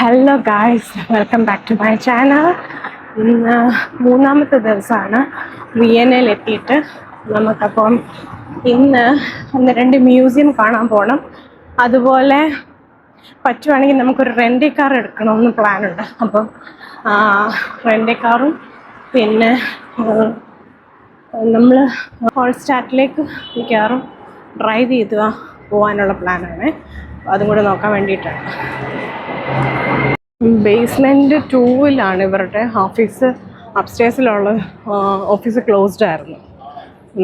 Hello guys, welcome back to my channel. ഇന്ന് മൂന്നാമത്തെ ദിവസമാണ് വിയന്നയിൽ എത്തിയിട്ട്. നമുക്കപ്പം ഇന്ന് രണ്ട് മ്യൂസിയം കാണാൻ പോകണം. അതുപോലെ പറ്റുവാണെങ്കിൽ നമുക്കൊരു റെൻ്റ് കാർ എടുക്കണമെന്ന് പ്ലാനുണ്ട്. അപ്പം റെൻ്റ് കാറും പിന്നെ നമ്മൾ ഹോൾസ്റ്റാറ്റിലേക്ക് മിക്കവാറും ഡ്രൈവ് ചെയ്ത് പോകാനുള്ള പ്ലാനാണ്. അതും കൂടെ നോക്കാൻ വേണ്ടിയിട്ടാണ്. ബേസ്മെൻറ്റ് 2-ലാണ് ഇവരുടെ ഓഫീസ്. അപ്സ്റ്റേഴ്സിലുള്ള ഓഫീസ് ക്ലോസ്ഡ് ആയിരുന്നു.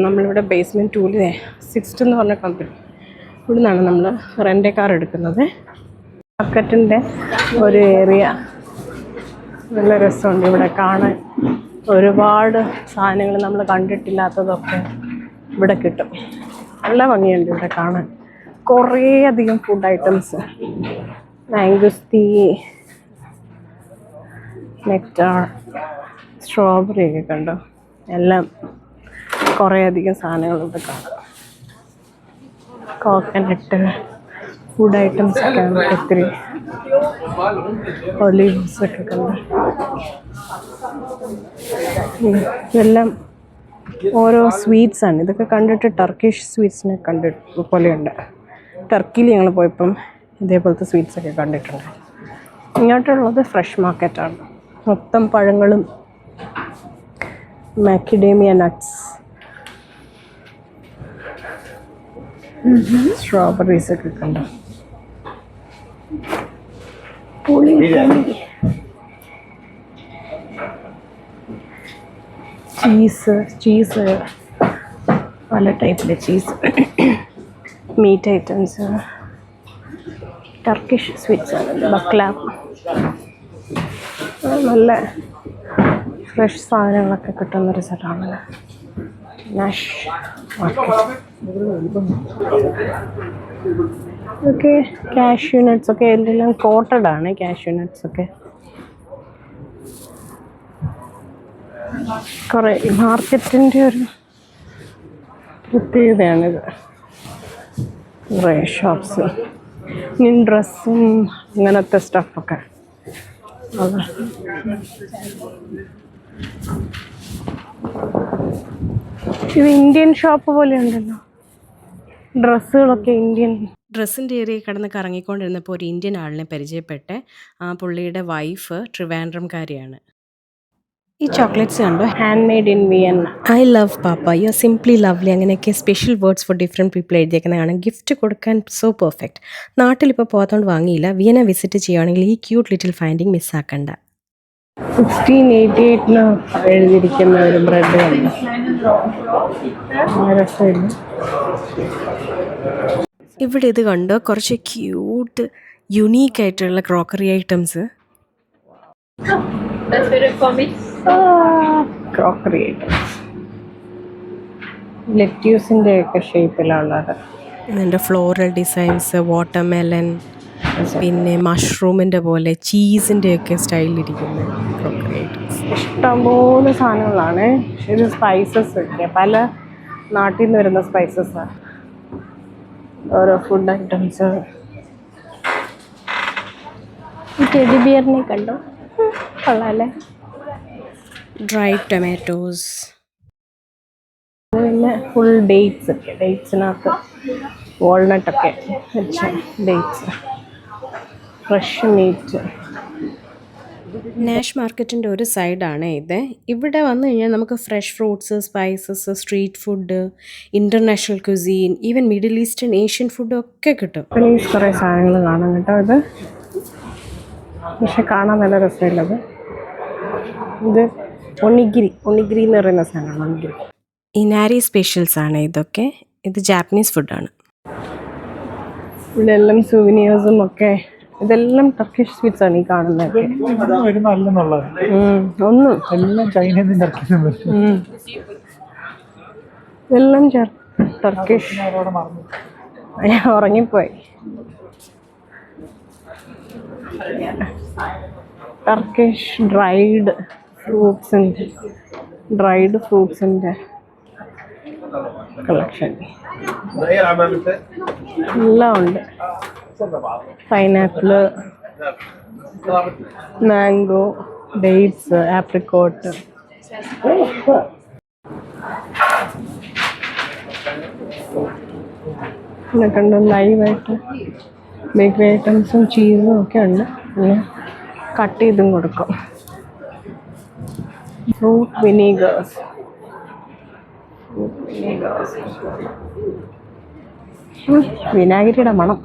നമ്മളിവിടെ ബേസ്മെൻറ്റ് 2-ൽ 6th എന്ന് പറഞ്ഞ കമ്പനി, ഇവിടെ നിന്നാണ് നമ്മൾ റെൻ്റ് കാർ എടുക്കുന്നത്. മാർക്കറ്റിൻ്റെ ഒരു ഏരിയ, നല്ല രസമുണ്ട് ഇവിടെ കാണാൻ. ഒരുപാട് സാധനങ്ങൾ നമ്മൾ കണ്ടിട്ടില്ലാത്തതൊക്കെ ഇവിടെ കിട്ടും. നല്ല ഭംഗിയുണ്ട് ഇവിടെ കാണാൻ. കുറേ അധികം ഫുഡ് ഐറ്റംസ്, മാംഗോസ്റ്റി, നെക്റ്റാർ, സ്ട്രോബെറി ഒക്കെ കണ്ടോ. എല്ലാം കുറേ അധികം സാധനങ്ങൾ ഇവിടെ കാണാം. കോക്കനട്ട് ഫുഡ് ഐറ്റംസ് ഒക്കെ ഒത്തിരി, ഒലീവ്സ് ഒക്കെ കണ്ടു. ഇതെല്ലാം ഓരോ സ്വീറ്റ്സാണ്. ഇതൊക്കെ കണ്ടിട്ട് ടർക്കിഷ് സ്വീറ്റ്സിനെ പോലെയുണ്ട്. ടർക്കിയിൽ ഞങ്ങൾ പോയപ്പം ഇതേപോലത്തെ സ്വീറ്റ്സൊക്കെ കണ്ടിട്ടുണ്ട്. ഇങ്ങോട്ടുള്ളത് ഫ്രഷ് മാർക്കറ്റാണ്. മൊത്തം പഴങ്ങളും മാക്കിഡേമിയ നട്ട്സ്, സ്ട്രോബെറീസ് ഒക്കെ കണ്ടു. ചീസ് പല ടൈപ്പിലെ cheese, meat items, Turkish sweets ആണ്. ബക്ലാവ്, നല്ല ഫ്രഷ് സാധനങ്ങളൊക്കെ കിട്ടുന്നൊരു സ്ഥലമാണ് Nash market. Okay, cashew nuts ഒക്കെ എല്ലാം കോട്ടഡ് ആണ്. കാഷ്യൂ നട്ട്സ് ഒക്കെ കുറേ മാർക്കറ്റിൻ്റെ ഒരു പ്രത്യേകതയാണിത്. കുറേ ഷോപ്സ്, ഡ്രസ്സും അങ്ങനത്തെ സ്റ്റഫൊക്കെ. അതെ, ഇത് ഇന്ത്യൻ ഷോപ്പ് പോലെ ഉണ്ടല്ലോ. ഡ്രസ്സുകളൊക്കെ ഇന്ത്യൻ. ഡ്രസ്സിൻ്റെ ഏരിയയിൽ കിടന്ന് കറങ്ങിക്കൊണ്ടിരുന്നപ്പോൾ ഒരു ഇന്ത്യൻ ആളിനെ പരിചയപ്പെട്ട്. പുള്ളിയുടെ വൈഫ് ട്രിവാൻഡ്രംകാരിയാണ്. ഈ ചോക്ലേറ്റ്സ് കണ്ടോ, hand made in Vienna. I love papa, you are simply lovely, അങ്ങനെയൊക്കെ special words for different people എഴുതിയേക്കുന്നതാണ്. ഗിഫ്റ്റ് കൊടുക്കാൻ സോ പെർഫെക്റ്റ്. നാട്ടിലിപ്പോൾ പോകാത്തോണ്ട് വാങ്ങിയില്ല. വിയന്ന വിസിറ്റ് ചെയ്യുകയാണെങ്കിൽ ഈ ക്യൂട്ട് ലിറ്റിൽ ഫൈൻഡിങ് മിസ്സാക്കണ്ട. 1688 എഴുതിയിരിക്കുന്ന ഒരു ബ്രെഡ് കണ്ടു. രസമില്ല. ഇവിടെ ഇത് കണ്ടോ, കുറച്ച് ക്യൂട്ട് യുണീക്ക് ആയിട്ടുള്ള ക്രോക്കറി ഐറ്റംസ്. ക്രോക്കറി ഐറ്റംസ് ലെറ്റ്യൂസിൻ്റെ ഒക്കെ ഷേപ്പിലുള്ളത്. ഇതിൻ്റെ ഫ്ലോറൽ ഡിസൈൻസ്, വാട്ടർമെലൻ, പിന്നെ മഷ്റൂമിൻ്റെ പോലെ ചീസിൻ്റെ ഒക്കെ സ്റ്റൈലിലിരിക്കുന്ന ക്രോക്കറി ഐറ്റംസ്. ഇഷ്ടംപോലെ സാധനങ്ങളാണ്. ഇത് സ്പൈസസ് ഒക്കെ പല നാട്ടിൽ നിന്ന് വരുന്ന സ്പൈസസാണ്. ഓരോ ഫുഡ് ഐറ്റംസ്. ടെഡി ബിയറിനെ കണ്ടോ, കൊള്ളാല്ലേ. ഡ്രൈ ടൊമാറ്റോസ്, പിന്നെ ഫുൾ ഡേറ്റ്സ് ഒക്കെ, ഡേറ്റ്സിനകത്ത് വാൾനട്ടൊക്കെ വെച്ച ഡേറ്റ്സ്, ഫ്രഷ് മീറ്റ്. നാഷ് മാർക്കറ്റിൻ്റെ ഒരു സൈഡാണ് ഇത്. ഇവിടെ വന്നു കഴിഞ്ഞാൽ നമുക്ക് fresh fruits, spices, street food, international cuisine, even middle eastern, Asian food ഒക്കെ കിട്ടും. പ്ലീസ് കുറേ സാധനങ്ങൾ കാണാം കേട്ടോ. ഇത് പക്ഷെ കാണാൻ നല്ല രസമുള്ളത്. ഇത് ഒണിഗിരി എന്ന് പറയുന്ന സാധനമാണ്. ഒണിഗിരി ഇനാരി സ്പെഷ്യൽസ് ആണ് ഇതൊക്കെ. ഇത് ജാപ്പനീസ് ഫുഡാണ്. ഇവിടെ എല്ലാം സുവനിയേഴ്സും ഒക്കെ. ഇതെല്ലാം ടർക്കിഷ് സ്വീറ്റ്സ് ആണ് ഈ കാണുന്നത്. ഇതെല്ലാം ടർക്കിഷ്. ഞാൻ ഉറങ്ങിപ്പോയി. ടർക്കിഷ് ഡ്രൈഡ് ഫ്രൂട്ട്സിൻ്റെ കളക്ഷൻ എല്ലാം ഉണ്ട്. Pineapple, mango, dates, apricot. ഇതൊക്കെ ഉണ്ട് ലൈവായിട്ട്. ബേക്കറി ഐറ്റംസും ചീസും ഒക്കെ ഉണ്ട്. പിന്നെ കട്ട് ചെയ്തും കൊടുക്കും. ഫ്രൂട്ട് വിനീഗേഴ്സ്. വിനാഗിരിയുടെ മണം.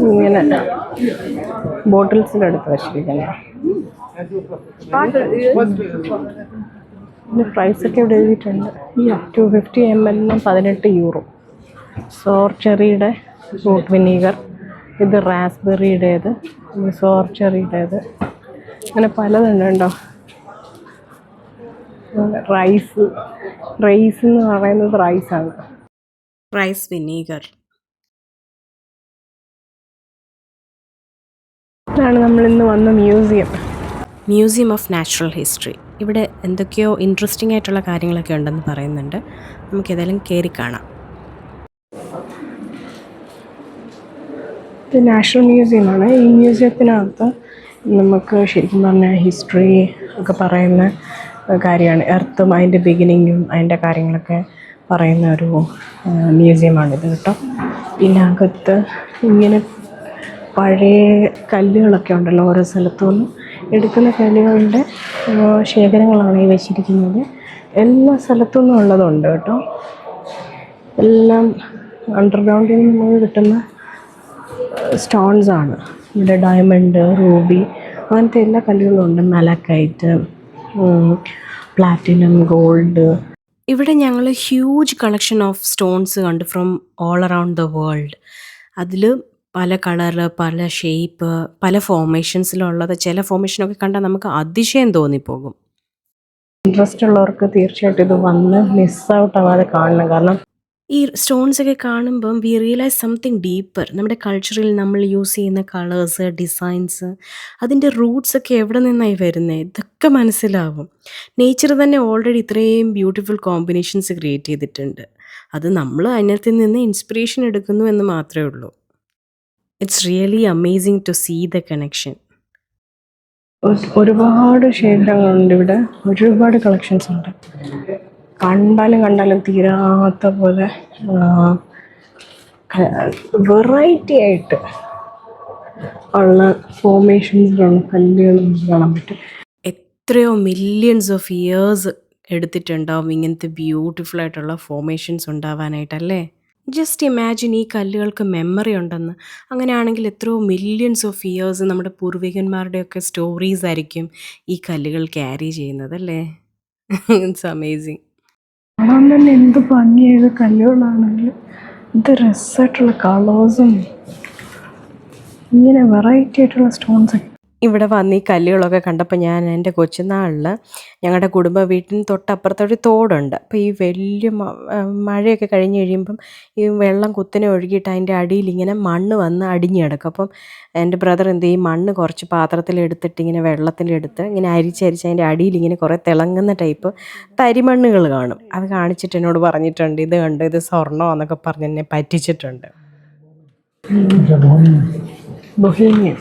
ഇങ്ങനെ ബോട്ടിൽസിലെടുത്ത് വച്ചിരിക്കുന്നത്. ഇതിൻ്റെ പ്രൈസൊക്കെ ഇവിടെ എഴുതിയിട്ടുണ്ട്. 250 ml 18 യൂറോ. സോർ ചെറിയുടെ ഫ്രൂട്ട് വിനീഗർ. ഇത് റാസ്ബെറിയുടേത്, സോർ ചെറിയുടേത്. അങ്ങനെ പലതുണ്ട് കേട്ടോ. റൈസ് എന്ന് പറയുന്നത് റൈസാണ്. Rice vinegar. ഇതാണ് നമ്മളിന്ന് വന്ന മ്യൂസിയം ഓഫ് നാച്ചുറൽ ഹിസ്റ്ററി. ഇവിടെ എന്തൊക്കെയോ ഇൻട്രസ്റ്റിംഗ് ആയിട്ടുള്ള കാര്യങ്ങളൊക്കെ ഉണ്ടെന്ന് പറയുന്നുണ്ട്. നമുക്കേതായാലും കയറി കാണാം. ഇത് നാഷണൽ മ്യൂസിയമാണ്. ഈ മ്യൂസിയത്തിനകത്ത് നമുക്ക് ശരിക്കും പറഞ്ഞാൽ ഹിസ്റ്ററി ഒക്കെ പറയുന്ന കാര്യമാണ്. എർത്തും അതിൻ്റെ ബിഗിനിങ്ങും അതിൻ്റെ കാര്യങ്ങളൊക്കെ പറയുന്ന ഒരു മ്യൂസിയമാണിത് കേട്ടോ. പിന്നെ അകത്ത് ഇങ്ങനെ പഴയ കല്ലുകളൊക്കെ ഉണ്ടല്ലോ, ഓരോ സ്ഥലത്തു നിന്നും എടുക്കുന്ന കല്ലുകളുടെ ശേഖരങ്ങളാണ് ഈ വെച്ചിരിക്കുന്നത്. എല്ലാ സ്ഥലത്തു നിന്നും ഉള്ളതുണ്ട് കേട്ടോ. എല്ലാം അണ്ടർഗ്രൗണ്ടിൽ നിന്ന് നമുക്ക് കിട്ടുന്ന സ്റ്റോൺസാണ്. ഇവിടെ ഡയമണ്ട്, റൂബി, അങ്ങനത്തെ എല്ലാ കല്ലുകളും ഉണ്ട്. മലക്കൈറ്റ്, പ്ലാറ്റിനം, ഗോൾഡ്. ഇവിടെ ഞങ്ങൾ ഹ്യൂജ് കളക്ഷൻ ഓഫ് സ്റ്റോൺസ് കണ്ടു from all around the world. അതിൽ പല കളറ്, പല ഷേപ്പ്, പല ഫോർമേഷൻസിലുള്ളത്. ചില ഫോർമേഷനൊക്കെ കണ്ടാൽ നമുക്ക് അതിശയം തോന്നിപ്പോകും. ഇൻട്രസ്റ്റ് ഉള്ളവർക്ക് തീർച്ചയായിട്ടും ഇത് വന്ന് മിസ് ഔട്ട് ആവാതെ കാണണം. കാരണം ഈ സ്റ്റോൺസൊക്കെ കാണുമ്പം വി റിയലൈസ് സംതിങ് ഡീപ്പർ. നമ്മുടെ കൾച്ചറിൽ നമ്മൾ യൂസ് ചെയ്യുന്ന കളേഴ്സ്, ഡിസൈൻസ്, അതിൻ്റെ റൂട്ട്സൊക്കെ എവിടെ നിന്നായി വരുന്നത്, ഇതൊക്കെ മനസ്സിലാവും. നേച്ചർ തന്നെ ഓൾറെഡി ഇത്രയും ബ്യൂട്ടിഫുൾ കോമ്പിനേഷൻസ് ക്രിയേറ്റ് ചെയ്തിട്ടുണ്ട്. അത് നമ്മൾ അതിനകത്ത് നിന്ന് ഇൻസ്പിറേഷൻ എടുക്കുന്നു എന്ന് മാത്രമേ ഉള്ളൂ. It's really amazing to see the connection. ഒരുപാട് ശേഖരങ്ങളുണ്ട് ഇവിടെ. ഒരുപാട് കളക്ഷൻസ് ഉണ്ട്. കണ്ടാലും തീരാത്ത പോലെ വെറൈറ്റി ആയിട്ട് ഉള്ള ഫോർമേഷൻസിലുള്ള കല്ലുകൾ കാണാൻ പറ്റും. എത്രയോ മില്യൺസ് ഓഫ് ഇയേഴ്സ് എടുത്തിട്ടുണ്ടാവും ഇങ്ങനത്തെ ബ്യൂട്ടിഫുൾ ആയിട്ടുള്ള ഫോർമേഷൻസ് ഉണ്ടാവാനായിട്ടല്ലേ. ജസ്റ്റ് ഇമാജിൻ, ഈ കല്ലുകൾക്ക് മെമ്മറി ഉണ്ടെന്ന്. അങ്ങനെയാണെങ്കിൽ എത്രയോ മില്യൺസ് ഓഫ് ഇയേഴ്സ് നമ്മുടെ പൂർവികന്മാരുടെയൊക്കെ സ്റ്റോറീസ് ആയിരിക്കും ഈ കല്ലുകൾ ക്യാരി ചെയ്യുന്നത് അല്ലേ. It's amazing. കാണാൻ തന്നെ എന്ത് ഭംഗിയായത് കല്ലുകളാണെങ്കിൽ. എന്ത് രസമായിട്ടുള്ള കളേഴ്സും ഇങ്ങനെ വെറൈറ്റി ആയിട്ടുള്ള സ്റ്റോൺസൊക്കെ. ഇവിടെ വന്ന് ഈ കല്ലുകളൊക്കെ കണ്ടപ്പോൾ ഞാൻ എൻ്റെ കൊച്ചുനാളിൽ ഞങ്ങളുടെ കുടുംബ വീട്ടിന് തൊട്ടപ്പുറത്തൊരു തോടുണ്ട്. അപ്പോൾ ഈ വലിയ മഴയൊക്കെ കഴിഞ്ഞ് കഴിയുമ്പം ഈ വെള്ളം കുത്തനെ ഒഴുകിയിട്ട് അതിൻ്റെ അടിയിൽ ഇങ്ങനെ മണ്ണ് വന്ന് അടിഞ്ഞ് കിടക്കും. അപ്പം എൻ്റെ ബ്രദർ എന്ത് ചെയ്യും, മണ്ണ് കുറച്ച് പാത്രത്തിലെടുത്തിട്ട് ഇങ്ങനെ വെള്ളത്തിലെടുത്ത് ഇങ്ങനെ അരിച്ചരിച്ച് അതിൻ്റെ അടിയിൽ ഇങ്ങനെ കുറേ തിളങ്ങുന്ന ടൈപ്പ് തരിമണ്ണുകൾ കാണും. അത് കാണിച്ചിട്ട് എന്നോട് പറഞ്ഞിട്ടുണ്ട്, ഇത് കണ്ട് ഇത് സ്വർണ്ണമെന്നൊക്കെ പറഞ്ഞ് എന്നെ പറ്റിച്ചിട്ടുണ്ട്. ബൊഹീമിയൻ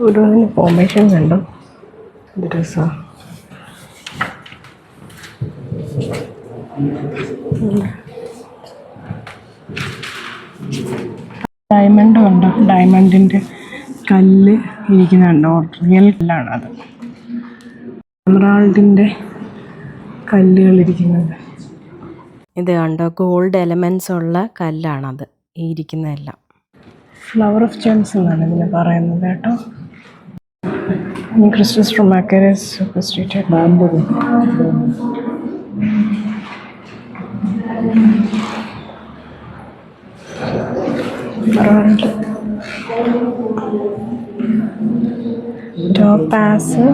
ഓരോന്നിന് ഫോർമേഷൻ കണ്ടു. ഇത് രസമാണ്. ഡയമണ്ട് കണ്ടോ, ഡയമണ്ടിൻ്റെ കല്ല് ഇരിക്കുന്നുണ്ടോ, റിയൽ കല്ലാണത്. എമറാൾഡിൻ്റെ കല്ലുകൾ ഇരിക്കുന്നത്. ഇത് കണ്ടോ, ഗോൾഡ് എലമെൻറ്റ്സ് ഉള്ള കല്ലാണത് ഈ ഇരിക്കുന്നതെല്ലാം. ഫ്ലവർ ഓഫ് ജെംസ് എന്നാണ് ഇതിന് പറയുന്നത് കേട്ടോ. ക്രിസ്റ്റസ് ഫ്രം മാക്കരസ് സൂപ്പർസ്റ്റിറ്റഡ് ബാംബു. ടോപ്പാസ്,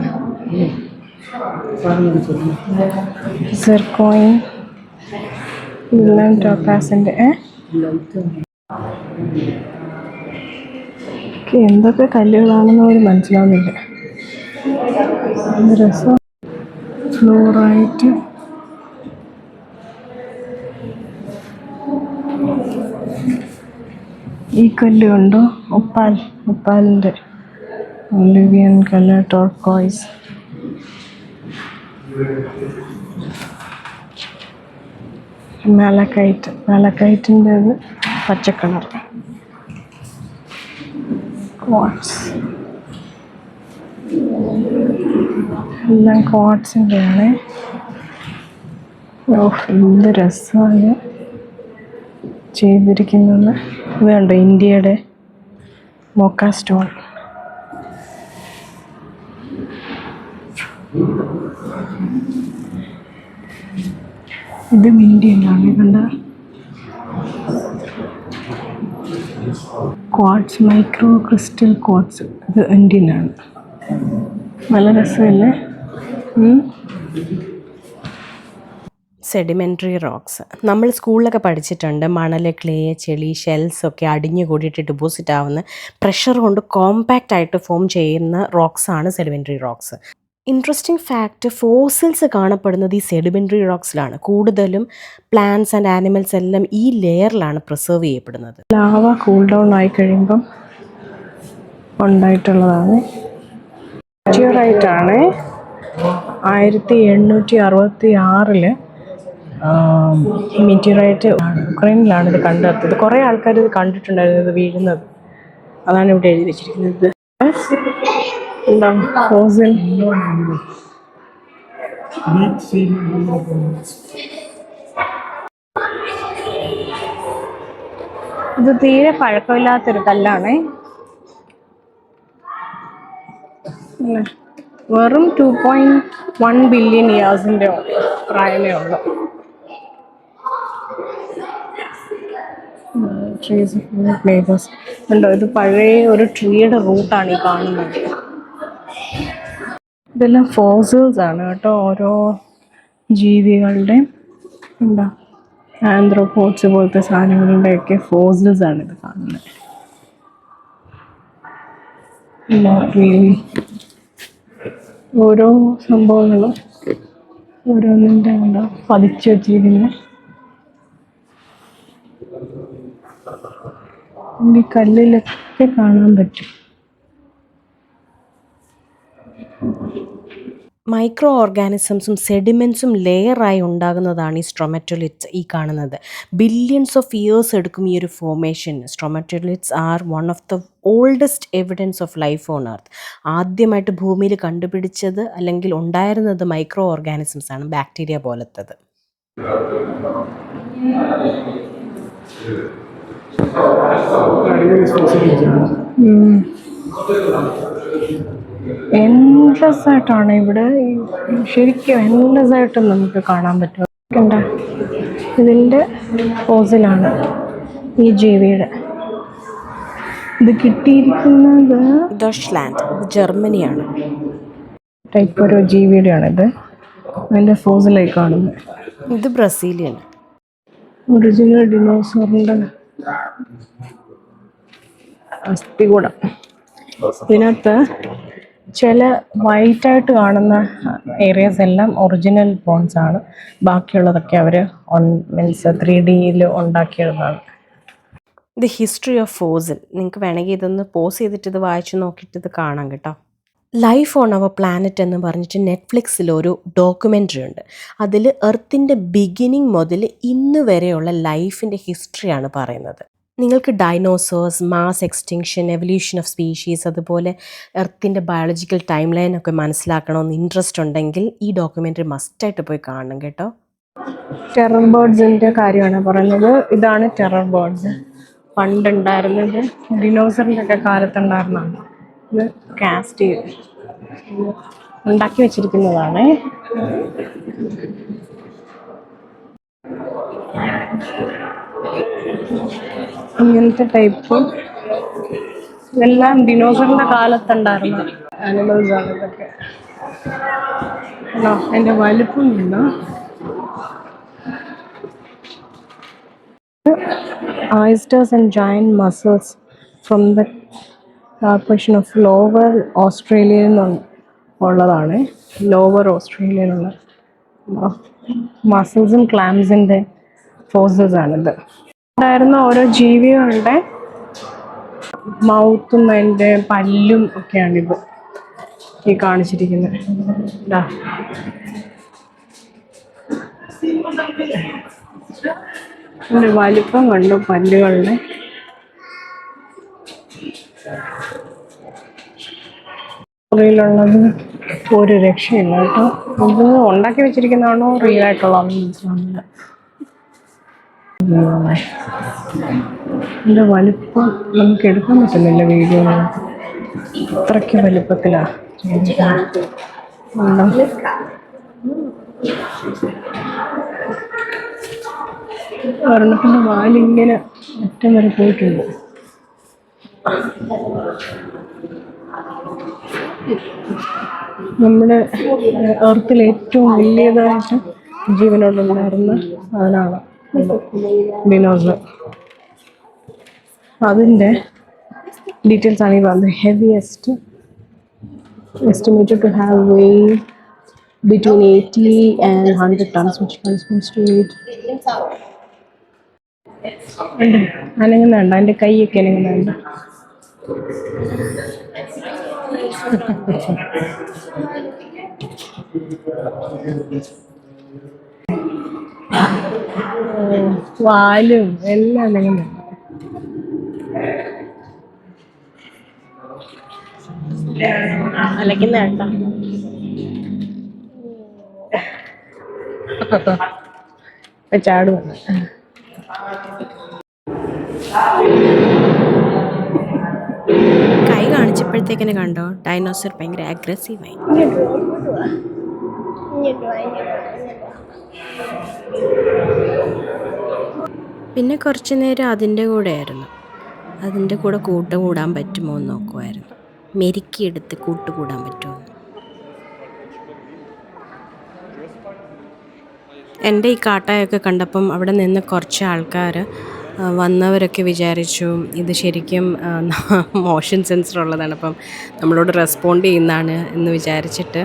സിർക്കോയിൻ, എല്ലാം ടോപ്പാസിൻ്റെ. എന്തൊക്കെ കല്ലുകളാണെന്ന് പോലും മനസ്സിലാവുന്നില്ല. രസം. ഫ്ലോറൈറ്റ്, ഈ കല്ല് കണ്ടോ, ഒപ്പാലിൻ്റെ ഒലിവിയൻ കളർ ടോർക്കോയ്സ്. മാലക്കൈറ്റിൻ്റെ പച്ചക്കളർ. ക്വാർട്സ് എല്ലാം ക്വാർട്സിൻ്റെ ആണ്. എന്ത് രസമാണ് ചെയ്തിരിക്കുന്നത്. ഇത് കണ്ടോ, ഇന്ത്യയുടെ മൊക്ക സ്റ്റോൺ. ഇതും ഇന്ത്യയിലാണ്. കണ്ട ക്വാർട്സ്, മൈക്രോ ക്രിസ്റ്റൽ ക്വാർട്സ്. ഇത് ഇന്ത്യനാണ്. നല്ല രസമല്ലേ? സെഡിമെൻ്ററി റോക്സ് നമ്മൾ സ്കൂളിലൊക്കെ പഠിച്ചിട്ടുണ്ട്. മണൽ, ക്ലേ, ചെളി, ഷെൽസ് ഒക്കെ അടിഞ്ഞു കൂടിയിട്ട് ഡിപ്പോസിറ്റ് ആവുന്ന പ്രഷർ കൊണ്ട് കോമ്പാക്റ്റ് ആയിട്ട് ഫോം ചെയ്യുന്ന റോക്സാണ് sedimentary rocks. Interesting fact, fossils കാണപ്പെടുന്നത് ഈ സെഡിമെൻ്ററി റോക്സിലാണ്. കൂടുതലും പ്ലാന്റ്സ് ആൻഡ് ആനിമൽസ് എല്ലാം ഈ ലെയറിലാണ് പ്രിസർവ് ചെയ്യപ്പെടുന്നത്. ലാവ കൂൾ ഡൗൺ ആയി കഴിയുമ്പം ഉണ്ടായിട്ടുള്ളതാണ്. മെറ്റീരിയറായിട്ടാണ് 1866 ഈ മെറ്റീരിയറൈറ്റ് യുക്രൈനിലാണ് ഇത് കണ്ടെത്തിയത്. കുറേ ആൾക്കാർ ഇത് കണ്ടിട്ടുണ്ടായിരുന്നു, ഇത് വീഴുന്നത്. അതാണ് ഇവിടെ എഴുതി വെച്ചിരിക്കുന്നത്. ഫോസിൽ ഇത് തീരെ പഴക്കമില്ലാത്തൊരു കല്ലാണ്. വെറും 2.1 ബില്യൺ ഇയേഴ്സിൻ്റെ പ്രായമേ ഉള്ളൂ. ഉണ്ടോ, ഇത് പഴയ ഒരു ട്രീയുടെ റൂട്ടാണ് ഈ കാണുന്നത്. ഇതെല്ലാം ഫോസിൽസ് ആണ് കേട്ടോ, ഓരോ ജീവികളുടെ. എന്താ, ആന്ത്രോപോഡ്സ് പോലത്തെ സാധനങ്ങളുടെയൊക്കെ ഫോസിൽസ് ആണ് ഇത് കാണുന്നത്. ഓരോ സംഭവങ്ങളും ഓരോന്നിൻ്റെ എന്താ പതിച്ചു വച്ചിരിക്കുന്നത്. ഈ കല്ലിലൊക്കെ കാണാൻ പറ്റും. മൈക്രോ ഓർഗാനിസംസും സെഡിമെൻസും ലെയറായി ഉണ്ടാകുന്നതാണ് ഈ സ്ട്രോമറ്റോലിറ്റ്സ് ഈ കാണുന്നത്. ബില്യൺസ് ഓഫ് ഇയേഴ്സ് എടുക്കും ഈ ഒരു formation. Stromatolites are one of the oldest evidence of life on earth. ആദ്യമായിട്ട് ഭൂമിയിൽ കണ്ടുപിടിച്ചത് അല്ലെങ്കിൽ ഉണ്ടായിരുന്നത് മൈക്രോ ഓർഗാനിസംസ് ആണ്, ബാക്ടീരിയ പോലത്തത്. എൻലെസ് ആയിട്ടാണ് ഇവിടെ, ശരിക്കും എൻലെസ് ആയിട്ട് നമുക്ക് കാണാൻ പറ്റും. കണ്ട, ഇതിൻ്റെ ഫോസിലാണ് ഈ ജീവിയുടെ. ഇത് കിട്ടിയിരിക്കുന്നത് ഡച്ച്ലാൻഡ്, ജർമ്മനിയാണ്. ടൈപ്പ് ഒരു ജീവിയുടെയാണ് ഇത്. അതിൻ്റെ ഫോസിലായി കാണുന്നത്. ഇത് ബ്രസീലിയൻ. ഒറിജിനൽ ഡിനോസറിൻ്റെ അസ്ഥികൂടം. ഇതിനകത്ത് ചില വൈറ്റായിട്ട് കാണുന്ന ഏരിയാസ് എല്ലാം ഒറിജിനൽ ബോൺസ് ആണ്. ബാക്കിയുള്ളതൊക്കെ അവർ മീൻസ് 3Dയിൽ ഉണ്ടാക്കിയതാണ്. The history of fossil. നിങ്ങൾക്ക് വേണമെങ്കിൽ ഇതൊന്ന് പോസ് ചെയ്തിട്ട് ഇത് വായിച്ചു നോക്കിയിട്ട് ഇത് കാണാം കേട്ടോ. ലൈഫ് ഓൺ അവർ പ്ലാനറ്റ് എന്ന് പറഞ്ഞിട്ട് നെറ്റ്ഫ്ലിക്സിലൊരു ഡോക്യുമെൻ്ററി ഉണ്ട്. അതിൽ എർത്തിൻ്റെ ബിഗിനിങ് മുതൽ ഇന്ന് വരെയുള്ള ലൈഫിൻ്റെ ഹിസ്റ്ററിയാണ് പറയുന്നത്. നിങ്ങൾക്ക് dinosaurs, mass extinction, evolution of species, അതുപോലെ എർത്തിൻ്റെ ബയോളജിക്കൽ ടൈം ലൈൻ ഒക്കെ മനസ്സിലാക്കണമെന്ന് ഇൻട്രസ്റ്റ് ഉണ്ടെങ്കിൽ ഈ ഡോക്യുമെൻ്ററി മസ്റ്റായിട്ട് പോയി കാണണം കേട്ടോ. ടെറർ ബേർഡ്സിൻ്റെ കാര്യമാണ് പറയുന്നത്. ഇതാണ് ടെറർ ബേർഡ്സ്. പണ്ടുണ്ടായിരുന്നത് ഡിനോസറിൻ്റെ ഒക്കെ കാലത്തുണ്ടായിരുന്നതാണ്. ഇത് കാസ്റ്റ് ചെയ്ത് ഉണ്ടാക്കി വെച്ചിരിക്കുന്നതാണ്. ഇങ്ങനത്തെ ടൈപ്പ് ഇതെല്ലാം ഡിനോസറിൻ്റെ കാലത്തുണ്ടായിരുന്ന ആനിമൽസ് ആണ് ഇതൊക്കെ. അതിൻ്റെ വലുപ്പം ഇല്ല. Oysters and giant mussels from the corporation of lower ഓസ്ട്രേലിയയിൽ ഉള്ളതാണ്. ലോവർ ഓസ്ട്രേലിയയിലുള്ള മസിൽസും ക്ലാംസിൻ്റെ ഫോസിൽസ് ആണിത്. ഉണ്ടായിരുന്ന ഓരോ ജീവികളുടെ മൗത്തും അതിൻ്റെ പല്ലും ഒക്കെയാണിത് ഈ കാണിച്ചിരിക്കുന്നത്. ഇതാ ഇതിൻ്റെ വലിപ്പം കണ്ടു പല്ലുകളുടെ. മുറിയിലുള്ളത് ഒരു രക്ഷയില്ല കേട്ടോ. ഇത് ഉണ്ടാക്കി വെച്ചിരിക്കുന്നതാണോ റിയൽ ആയിട്ടുള്ളതാണോ മനസ്സിലാവുന്നില്ല. ഇതിൻ്റെ വലിപ്പം നമുക്ക് എടുക്കാൻ പറ്റുന്നില്ല വീഡിയോ. അത്രയ്ക്ക് വലിപ്പത്തിലാണ് ഒരെണ്ണത്തിൻ്റെ വാലിങ്ങനെ അറ്റം വരെ പോയിട്ടുണ്ട്. നമ്മുടെ എർത്തിൽ ഏറ്റവും വലിയതായിട്ട് ജീവനോടുണ്ടായിരുന്ന സാധനമാണ് ഡിനോസർ. അതിൻ്റെ ഡീറ്റെയിൽസ് ആണ് ഈ പറഞ്ഞത്. Heaviest estimated to have weighed between 80 and 100 tons, which corresponds to it. അനങ്ങുന്നുണ്ട്, അതിൻ്റെ കൈയൊക്കെ അനങ്ങുന്നുണ്ട്. വാലും എല്ലാം അനങ്ങുന്നുണ്ട്. അലക്കുന്ന കേട്ടോ. ചാടുവന്ന് കൈ കാണിച്ചപ്പോഴത്തേക്കിനെ കണ്ടോ, ഡൈനോസർ ഭയങ്കര അഗ്രസീവായി. പിന്നെ കുറച്ചു നേരം അതിൻ്റെ കൂടെ ആയിരുന്നു. അതിൻ്റെ കൂടെ കൂട്ടാൻ പറ്റുമോ എന്ന് നോക്കുമായിരുന്നു. മെരുക്കിയെടുത്ത് കൂട്ടുകൂടാൻ പറ്റുമോ. എൻ്റെ ഈ കാട്ടായൊക്കെ കണ്ടപ്പം അവിടെ നിന്ന് കുറച്ച് ആൾക്കാർ വന്നവരൊക്കെ വിചാരിച്ചു ഇത് ശരിക്കും മോഷൻ സെൻസർ ഉള്ളതാണ്, അപ്പം നമ്മളോട് റെസ്പോണ്ട് ചെയ്യുന്നതാണ് എന്ന് വിചാരിച്ചിട്ട്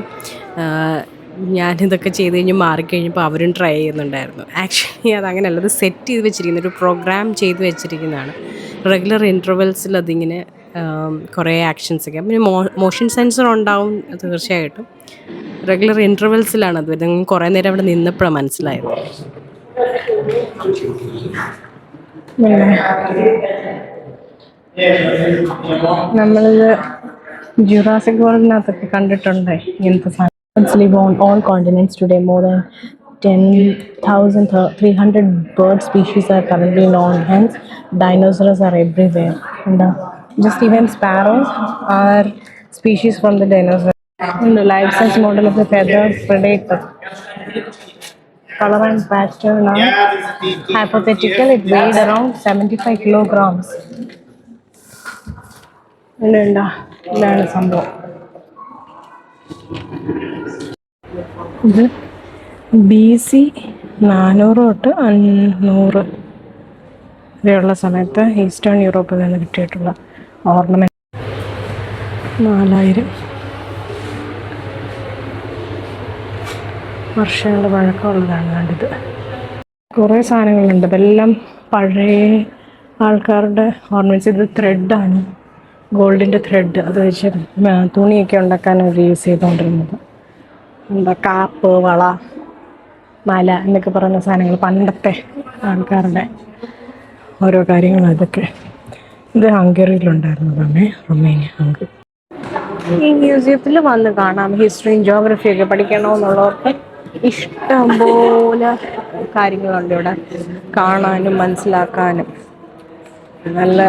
ഞാനിതൊക്കെ ചെയ്ത് കഴിഞ്ഞ് മാറിക്കഴിഞ്ഞപ്പോൾ അവരും ട്രൈ ചെയ്യുന്നുണ്ടായിരുന്നു. ആക്ച്വലി അതങ്ങനെയല്ല, അത് സെറ്റ് ചെയ്ത് വെച്ചിരിക്കുന്ന ഒരു പ്രോഗ്രാം ചെയ്ത് വെച്ചിരിക്കുന്നതാണ്. റെഗുലർ ഇൻ്റർവെൽസിൽ അതിങ്ങനെ കുറേ ആക്ഷൻസൊക്കെ. പിന്നെ മോഷൻ സെൻസർ ഉണ്ടാവും തീർച്ചയായിട്ടും. റെഗുലർ ഇൻ്റർവെൽസിലാണ് അത് വരുന്നത്. കുറേ നേരം അവിടെ നിന്നപ്പോഴാണ് മനസ്സിലായത്. നമ്മളിത് ജുറാസിക് വേൾഡിനകത്തൊക്കെ കണ്ടിട്ടുണ്ട് ഇങ്ങനത്തെ സാധനം. Live on all continents today. More than 10,300 bird species are currently known. Hence, dinosaurs are everywhere. And just even sparrows are species from the dinosaur. And the life-size model of the feathered predator. Color and pattern are hypothetical. It weighed around 75 kilograms. ഇതാണ് സംഭവം. ഇത് BC 400 തൊട്ട് 500 വരെയുള്ള സമയത്ത് eastern യൂറോപ്പിൽ നിന്ന് കിട്ടിയിട്ടുള്ള ornament. 4000 വർഷങ്ങളുടെ പഴക്കമുള്ളതാണ് കണ്ടത്. കുറേ സാധനങ്ങളുണ്ട്. ഇതെല്ലാം പഴയ ആൾക്കാരുടെ ഓർണമെൻറ്റ്സ്. ഇത് ത്രെഡാണ്, ഗോൾഡിൻ്റെ ത്രെഡ്. അത് വെച്ച് തുണിയൊക്കെ ഉണ്ടാക്കാൻ അവർ യൂസ് ചെയ്തുകൊണ്ടിരുന്നത്. എന്താ കാപ്പ്, വള, മല എന്നൊക്കെ പറയുന്ന സാധനങ്ങൾ പണ്ടത്തെ ആൾക്കാരുടെ ഓരോ കാര്യങ്ങളും. അതൊക്കെ ഇത് ഹംഗറിയിലുണ്ടായിരുന്നതാണ്, റൊമേനിയ, ഹംഗറി. ഈ മ്യൂസിയത്തിൽ വന്ന് കാണാം. ഹിസ്റ്ററിയും ജോഗ്രഫിയൊക്കെ പഠിക്കണമെന്നുള്ളവർക്ക് ഇഷ്ടംപോലെ കാര്യങ്ങളുണ്ട് ഇവിടെ കാണാനും മനസ്സിലാക്കാനും. നല്ല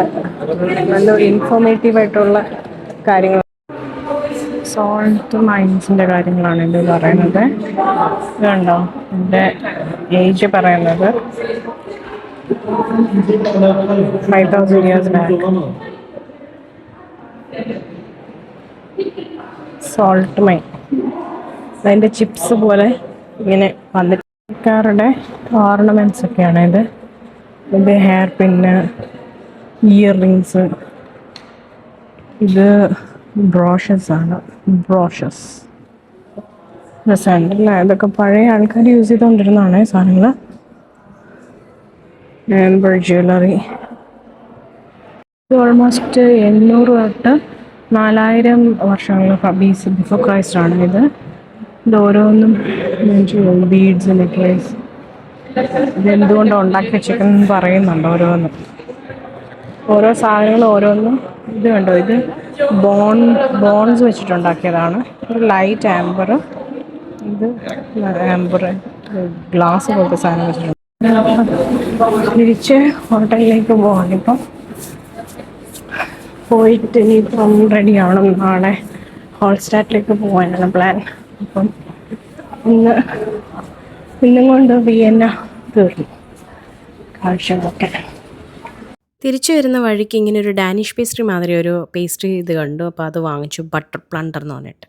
ഇൻഫോർമേറ്റീവായിട്ടുള്ള കാര്യങ്ങൾ. സോൾട്ട് മൈൻസിൻ്റെ കാര്യങ്ങളാണ് ഇത് പറയുന്നത്. ഇതുണ്ടോ എൻ്റെ ഏജ് പറയുന്നത് 5,000 years back. Salt mine. അതിൻ്റെ ചിപ്സ് പോലെ ഇങ്ങനെ വന്നിട്ട് ആൾക്കാരുടെ ഓർണമെൻറ്റ്സ് ഒക്കെയാണ് ഇത്. ഇത് ഹെയർ പിന്ന്, ഇയർ റിങ്സ്. ഇത് ബ്രോഷസ് ആണ്. ബ്രോഷസ് രസമുണ്ടല്ലേ. ഇതൊക്കെ പഴയ ആൾക്കാർ യൂസ് ചെയ്തുകൊണ്ടിരുന്നതാണ് സാധനങ്ങൾ. ജ്വല്ലറി. ഇത് ഓൾമോസ്റ്റ് 800 തൊട്ട് 4000 വർഷങ്ങൾ ബിഫോർ ക്രൈസ്റ്റ് ആണ് ഇത്. ഇത് ഓരോന്നും ബീഡ്സ് നെക്ലേസ്, ഇതെന്തുകൊണ്ടാണ് ഉണ്ടാക്കി വെച്ചേക്കുന്നത് പറയുന്നുണ്ട് ഓരോന്നും. ഓരോ സാധനങ്ങളും ഓരോന്നും. ഇത് കണ്ടോ, ഇത് ബോൺസ് വെച്ചിട്ടുണ്ടാക്കിയതാണ്. ഒരു ലൈറ്റ് ആംബർ, ഇത് ആംബർ ഗ്ലാസ് പോലത്തെ സാധനം വെച്ചിട്ടുണ്ട്. തിരിച്ച് ഹോട്ടലിലേക്ക് പോവാണ് ഇപ്പം. പോയിട്ട് ഇനിയിപ്പം റെഡി ആവണം. നാളെ ഹോൾസ്റ്റാറ്റിലേക്ക് പോകാനാണ് പ്ലാൻ. അപ്പം ഇന്നും കൊണ്ട് വിയന്ന തീർന്നു കാഴ്ചകളൊക്കെ. തിരിച്ചു വരുന്ന വഴിക്ക് ഇങ്ങനെ ഒരു ഡാനിഷ് പേസ്ട്രി മാതിരി ഒരു പേസ്ട്രി ഇത് കണ്ടു. അപ്പോൾ അത് വാങ്ങിച്ചു, ബട്ടർ പ്ലണ്ടർ എന്ന് പറഞ്ഞിട്ട്.